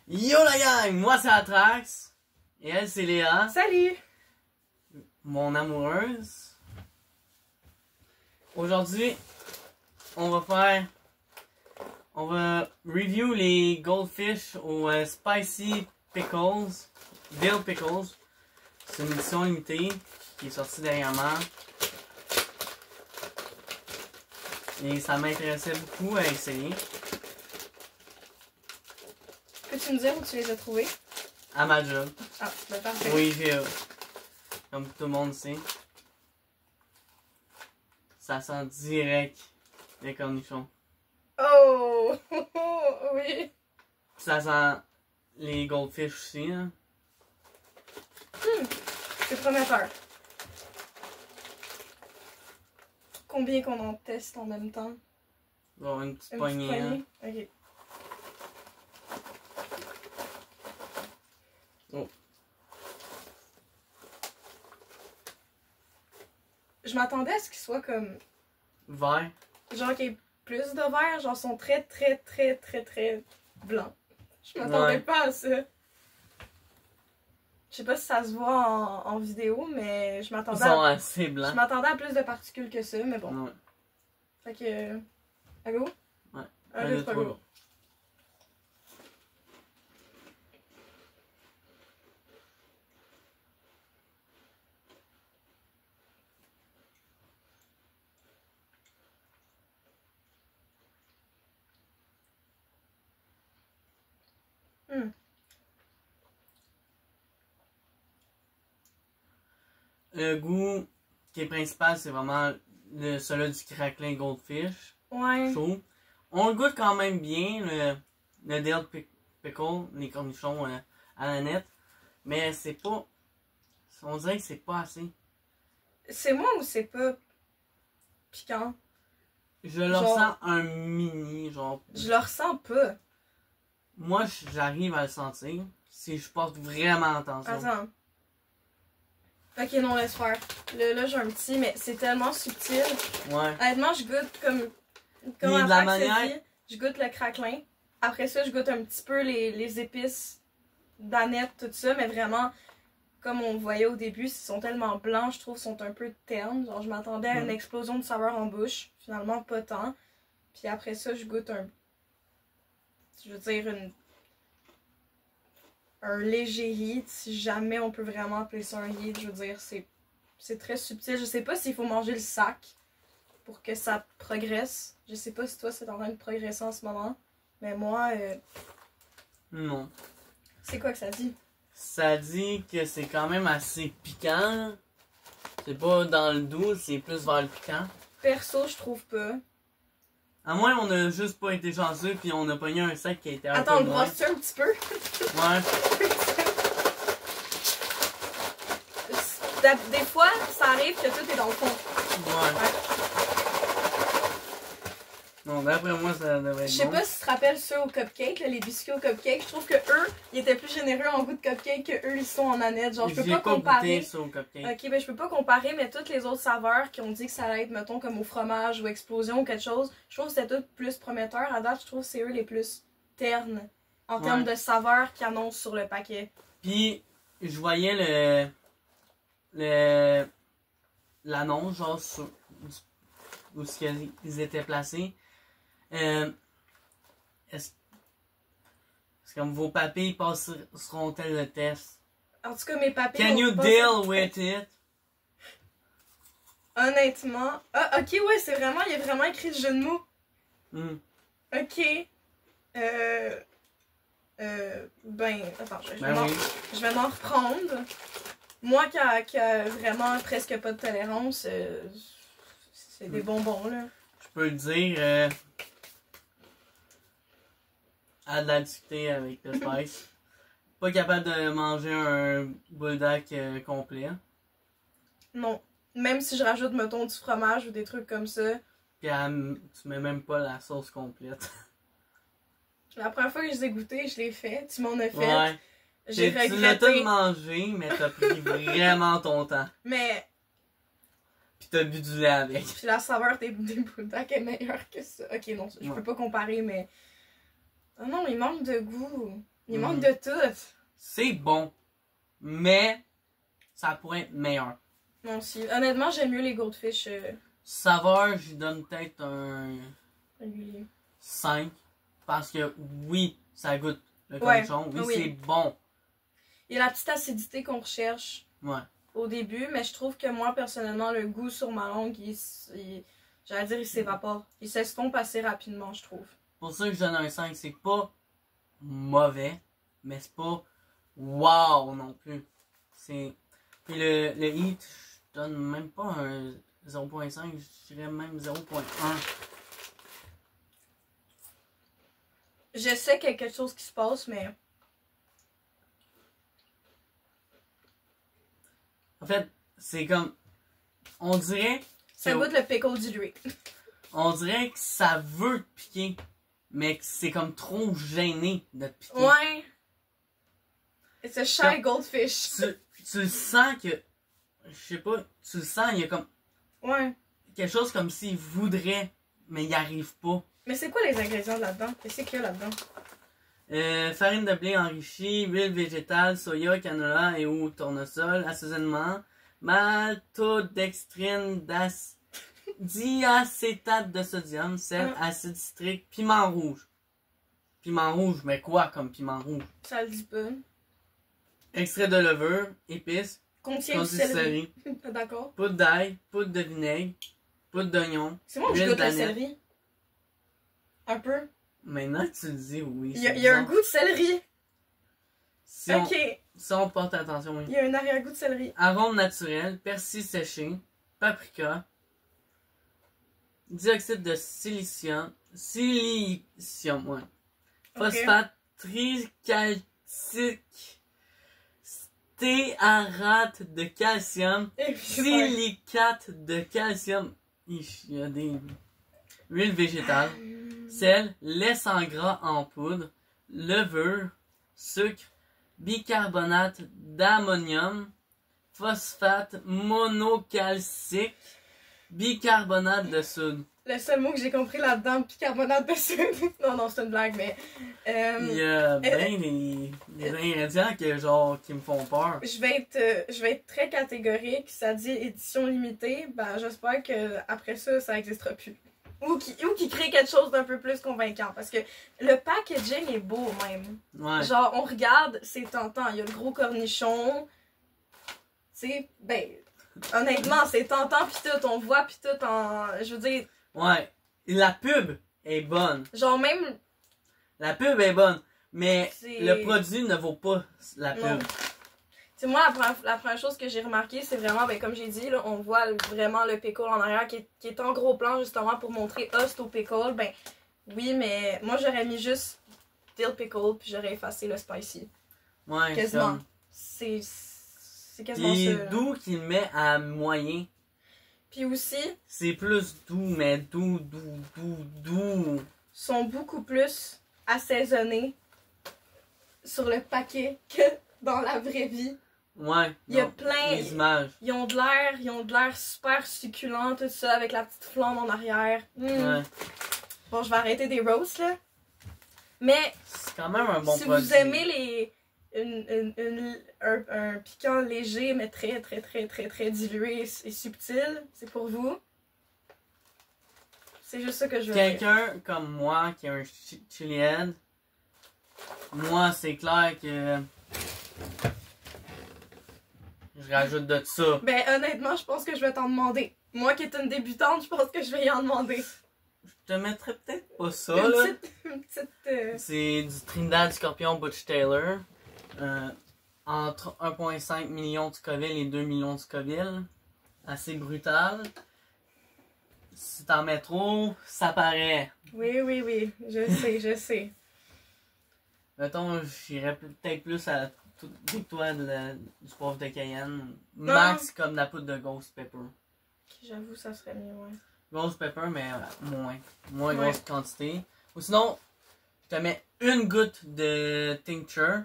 Yo la gang, moi c'est Atrax et elle c'est Léa, Salut! mon amoureuse. Aujourd'hui, on va review les goldfish au spicy pickles, dill pickles. C'est une édition limitée qui est sortie dernièrement. Et ça m'intéressait beaucoup à essayer. Peux-tu me dire où tu les as trouvés? À ma job. Ah, ben parfait. Oui, comme tout le monde sait. Ça sent direct les cornichons. Oh! Oui! Ça sent les goldfish aussi, hein. C'est prometteur. Combien qu'on en teste en même temps? Bon, une petite Une poignée, petite hein. poignée? Ok. Oh. Je m'attendais à ce qu'ils soient comme... Vert. Genre qu'il y ait plus de vert, genre sont très blancs. Je m'attendais pas à ça. Je sais pas si ça se voit en vidéo, mais je Ils m'attendais sont à... assez Je blancs. m'attendais à plus de particules que ça, mais bon. Ouais. Fait que... À go? Ouais. 1, 2, 3, go. Le goût qui est principal, c'est vraiment celui du craquelin goldfish. Ouais. Chaud. On le goûte quand même bien, le dill pickle, les cornichons à la nette. Mais c'est pas... On dirait que c'est pas assez. C'est moi ou c'est pas piquant? Je le Genre- ressens un mini, genre... Je le ressens pas. Moi, j'arrive à le sentir si je porte vraiment attention. Attends. Ok, non, laisse faire. Là, j'ai un petit, mais c'est tellement subtil. Ouais. Honnêtement, je goûte comme Puis de la manière- dit, je goûte le craquelin. Après ça, je goûte un petit peu les épices d'aneth, tout ça, mais vraiment, comme on voyait au début, ils sont tellement blancs, je trouve, ils sont un peu ternes. Genre, je m'attendais à une explosion de saveur en bouche. Finalement, pas tant. Puis après ça, je goûte je veux dire, un léger hit, si jamais on peut vraiment appeler ça un hit. Je veux dire, c'est très subtil. Je sais pas s'il faut manger le sac pour que ça progresse. Je sais pas si toi, c'est en train de progresser en ce moment. Mais moi, Non. c'est quoi que ça dit? Ça dit que c'est quand même assez piquant. C'est pas dans le doux, c'est plus vers le piquant. Perso, je trouve pas. À moins on a juste pas été chanceux puis on a pogné un sac qui était un Attends, on peu le moins. brosse-tu un petit peu? Ouais. Des fois, ça arrive que tout est dans le fond. Ouais. Non, d'après moi, ça devrait être Je sais bon. pas si tu te rappelles ceux au cupcake, là, les biscuits au cupcake. Je trouve que eux, ils étaient plus généreux en goût de cupcake que eux, ils sont en aneth. Genre, je peux J'ai pas comparer. goûté ça au cupcake. Ok, ben je peux pas comparer, mais toutes les autres saveurs qui ont dit que ça allait être, mettons, comme au fromage ou explosion ou quelque chose, je trouve que c'était tout plus prometteur. À date, je trouve que c'est eux les plus ternes en termes de saveurs qu'ils annoncent sur le paquet. Puis, je voyais l'annonce, genre, sur où ils étaient placés. Est-ce que vos papilles passeront-elles le test? En tout cas, mes papilles. Can you deal with it? Honnêtement. Ah, ok, ouais, c'est vraiment. Il y a vraiment écrit le jeu de mots. Ok. Ben, attends, je vais m'en reprendre. Moi qui a vraiment presque pas de tolérance, c'est des bonbons, là. Je peux le dire, à de la difficulté avec le spice. Pas capable de manger un bulldog complet. Non. Même si je rajoute, mettons, du fromage ou des trucs comme ça. Puis tu mets même pas la sauce complète. La première fois que je les ai goûtés, je l'ai fait. Tu m'en as fait. Ouais. J'ai Tu l'as tout regretté. mangé, mais t'as pris vraiment ton temps. Mais Pis t'as bu du lait avec. puis la saveur des bulldogs est meilleure que ça. Ok, non, je peux pas comparer, mais... Oh non, il manque de goût. Il manque de tout. C'est bon, mais ça pourrait être meilleur. Moi aussi. Honnêtement, j'aime mieux les Goldfish Saveur, je donne peut-être un réguliers. 5. Parce que oui, ça goûte le Ouais, cornichon. Oui, oui. c'est bon. Il y a la petite acidité qu'on recherche Ouais. au début, mais je trouve que moi, personnellement, le goût sur ma langue, j'allais dire, il s'évapore. Il s'estompe assez rapidement, je trouve. Pour ça que je donne un 5, c'est pas mauvais, mais c'est pas wow non plus. C'est. Puis le heat, je donne même pas un 0.5, je dirais même 0.1. Je sais qu'il y a quelque chose qui se passe, mais En fait, c'est comme. On dirait. ça que- goûte le pickle dilué. On dirait que ça veut te piquer, mais que c'est comme trop gêné de te piquer. Ouais. It's a shy goldfish. Tu le sens que. Je sais pas, tu le sens, il y a comme. Ouais. Quelque chose comme s'il voudrait, mais il n'y arrive pas. Mais c'est quoi les ingrédients là-dedans? Qu'est-ce qu'il y a là-dedans? Farine de blé enrichie, huile végétale, soya, canola et ou tournesol, assaisonnement, maltodextrine, diacétate de sodium, sel, acide citrique, piment rouge. Piment rouge, mais quoi comme piment rouge? Ça le dit pas. Extrait de levure, épices, Contient du céleri. D'accord. poudre d'ail, poudre de vinaigre, poudre d'oignon. C'est moi que je huile goûte le d'aneth. céleri. Un peu. Maintenant que tu le dis, oui. Il y a un goût de céleri. Si Ok. on porte attention, oui. Il y a un arrière-goût de céleri. Arôme naturel, persil séché, paprika, dioxyde de silicium, ouais. Phosphate tricalcique, stéarate de calcium, Et puis, silicate de calcium. Il y a des huiles végétales, sel, lait sans gras en poudre, levure, sucre, bicarbonate d'ammonium, phosphate monocalcique, bicarbonate de soude. le seul mot que j'ai compris là-dedans, bicarbonate de soude. Non, c'est une blague, mais. Il y a bien des ingrédients qui me font peur. Je vais être très catégorique. Ça dit édition limitée. Ben, j'espère que après ça n'existera plus. Ou qui crée quelque chose d'un peu plus convaincant. Parce que le packaging est beau même. Ouais. Genre, on regarde, c'est tentant. Il y a le gros cornichon. Tu sais, ben, honnêtement, c'est tentant pis tout. On voit pis tout en. Je veux dire. Ouais. La pub est bonne. Genre, même. La pub est bonne. Mais C'est- le produit ne vaut pas la Non. pub. Tu sais, moi, la première chose que j'ai remarqué, c'est vraiment, ben, comme j'ai dit, là, on voit vraiment le pickle en arrière qui est en gros plan justement pour montrer host au pickle. Ben, oui, mais moi, j'aurais mis juste dill pickle puis j'aurais effacé le spicy. Ouais, Quasiment. comme- C'est quasiment Puis ça. Là. doux qu'il met à moyen. Puis aussi, C'est plus doux, mais doux. sont beaucoup plus assaisonnés sur le paquet que dans la vraie vie. Ouais. Il y a non, plein. Les images. Ils ont de l'air super succulents, tout ça, avec la petite flamme en arrière. Ouais. Bon, je vais arrêter des roasts, là. Mais C'est quand même un bon si produit. vous aimez un piquant léger, mais très dilué et subtil, c'est pour vous. C'est juste ça que je veux dire. Quelqu'un comme moi qui a un chili head, moi c'est clair que je rajoute de ça. Ben, honnêtement, je pense que je vais t'en demander. Moi qui est une débutante, je pense que je vais y en demander. Je te mettrais peut-être pas ça Une là. petite. C'est du Trinidad Scorpion Butch Taylor. Entre 1,5 million de Scoville et 2 millions de Scoville. Assez brutal. Si t'en mets trop, ça paraît. Oui, je sais. Mettons, j'irais peut-être plus à des toi du poivre de Cayenne. Max comme la poudre de Ghost Pepper. J'avoue, ça serait mieux, ouais. Ghost Pepper, mais moins. Moins Ouais. grosse quantité. Ou sinon, je te mets une goutte de tincture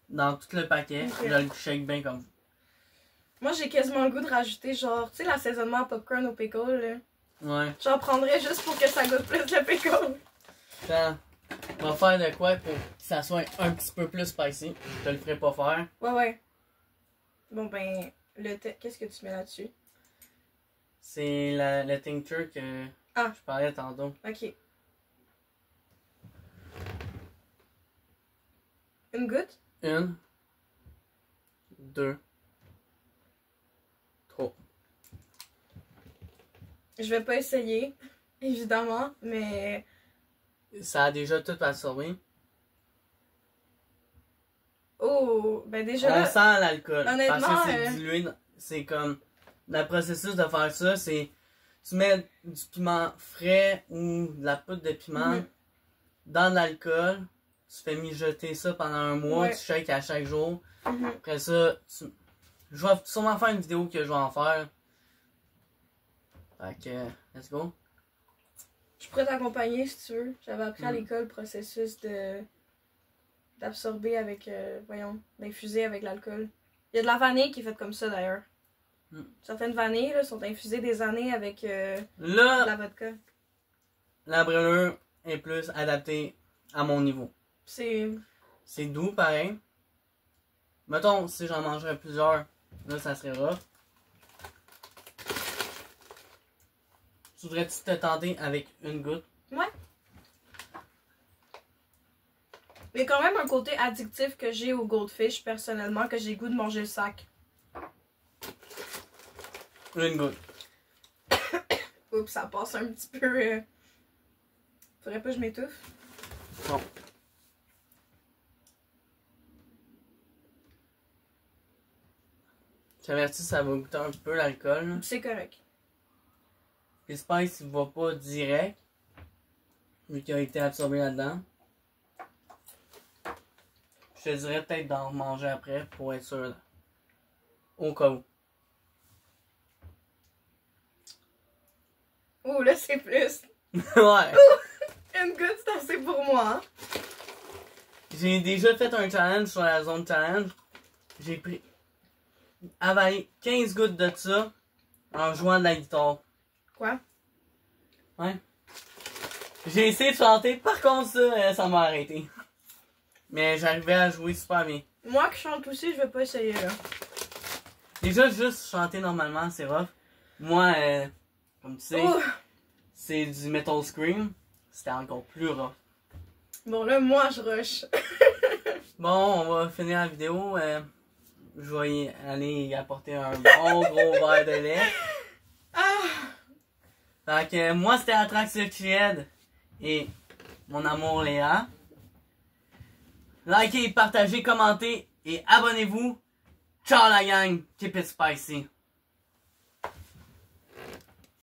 dans tout le paquet. Ok. Je le shake bien comme vous. Moi, j'ai quasiment le goût de rajouter, genre, tu sais, l'assaisonnement à popcorn au pickle, là. Ouais. J'en prendrais juste pour que ça goûte plus le pickle. Attends. On va faire de quoi pour que ça soit un petit peu plus spicy. Je te le ferai pas faire. Ouais. Bon ben, qu'est-ce que tu mets là-dessus? C'est le tincture que je parlais tantôt. Ok. Une goutte? 1, 2, 3. Je vais pas essayer, évidemment, mais... Ça a déjà tout absorbé. Oh, ben déjà... On sent l'alcool. Honnêtement, Parce que c'est dilué. C'est comme... Le processus de faire ça, c'est... Tu mets du piment frais ou de la poudre de piment dans de l'alcool. Tu fais mijoter ça pendant un mois. Tu shakes à chaque jour. Après ça, je vais sûrement faire une vidéo que je vais en faire. Fait que, let's go. Je pourrais t'accompagner si tu veux. J'avais appris à l'école le processus d'absorber avec, d'infuser avec l'alcool. Il y a de la vanille qui est faite comme ça d'ailleurs. Certaines vanilles là, sont infusées des années avec de la vodka. La brûlure est plus adaptée à mon niveau. C'est doux pareil. Mettons, si j'en mangerais plusieurs, là ça serait rough. Tu voudrais-tu te tenter avec une goutte? Ouais. Il y a quand même un côté addictif que j'ai au goldfish, personnellement, que j'ai le goût de manger le sac. Une goutte. Oups, ça passe un petit peu... Faudrait pas que je m'étouffe. Bon. J'avertis, ça va goûter un peu l'alcool. C'est correct. Le spice, il va pas direct. Vu qu'il a été absorbé là-dedans. Je te dirais peut-être d'en manger après pour être sûr. Là. Au cas où. Oh, là, c'est plus. Ouais. Une goutte, c'est assez pour moi. Hein? J'ai déjà fait un challenge sur la zone challenge. J'ai pris... avalé 15 gouttes de ça en jouant de la guitare. Quoi? Ouais. J'ai essayé de chanter, par contre ça m'a arrêté. Mais j'arrivais à jouer super bien. Moi qui chante aussi, je vais pas essayer là. Déjà, juste chanter normalement, c'est rough. Moi, comme tu sais, c'est du metal scream. C'était encore plus rough. Bon là, moi je rush. Bon, on va finir la vidéo. Je vais y aller y apporter un bon gros verre de lait. Fait que moi, c'était Atrax Chied et mon amour Léa. Likez, partagez, commentez et abonnez-vous. Ciao la gang, keep it spicy.